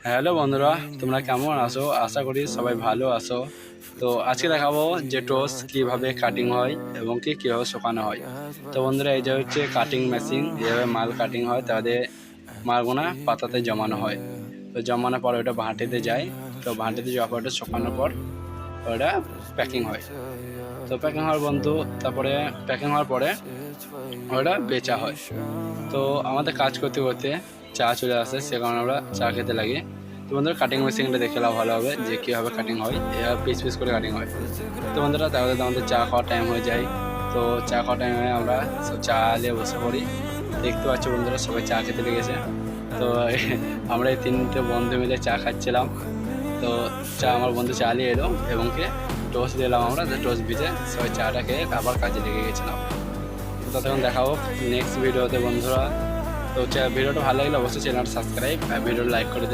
Hello বন্ধুরা, তোমরা কেমন আছো? আশা করি সবাই ভালো আছো। তো আজকে দেখাবো যে টোস্ট কীভাবে কাটিং হয় এবং কীভাবে শুকানো হয়। তো বন্ধুরা, এই যে হচ্ছে কাটিং মেশিন। এইভাবে মাল কাটিং হয়, তাদের মালগুনা পাতাতে জমানো হয়। তো জমানোর পর ওটা ভাঁটিতে যায়। তো ভাঁটিতে যাওয়ার পর ওটা শুকানোর পর ওটা প্যাকিং হয়। তো প্যাকিং হওয়ার তারপরে প্যাকিং হওয়ার পরে ওটা বেচা হয়। তো আমাদের কাজ করতে করতে চা চলে আসে, সে কারণে আমরা চা খেতে লাগি। তো বন্ধুরা, কাটিং মেশিনটা দেখে নাও ভালো হবে যে কীভাবে কাটিং হয়। এভাবে পিস পিস করে কাটিং হয়। তো বন্ধুরা, তাহলে আমাদের চা খাওয়ার টাইম হয়ে যায়। তো চা খাওয়ার টাইমে আমরা সব চা নিয়ে বসে পড়ি। দেখতে পাচ্ছি বন্ধুরা, সবাই চা খেতে লেগেছে। তো আমরা এই তিনটে বন্ধু মিলে চা খাচ্ছিলাম। তো আমার বন্ধু চা নিয়ে এলো এবং টোস্ট দিলাম আমরা, যে টোস্ট ভিজে সবাই চাটা খেয়ে আবার কাজে লেগে গেছিলাম। তো ততক্ষণ দেখাবো নেক্সট ভিডিওতে বন্ধুরা। তো ভিডিওটা ভালো লাগলে অবশ্যই চ্যানেলটা সাবস্ক্রাইব আর ভিডিওটা লাইক করে দেবেন।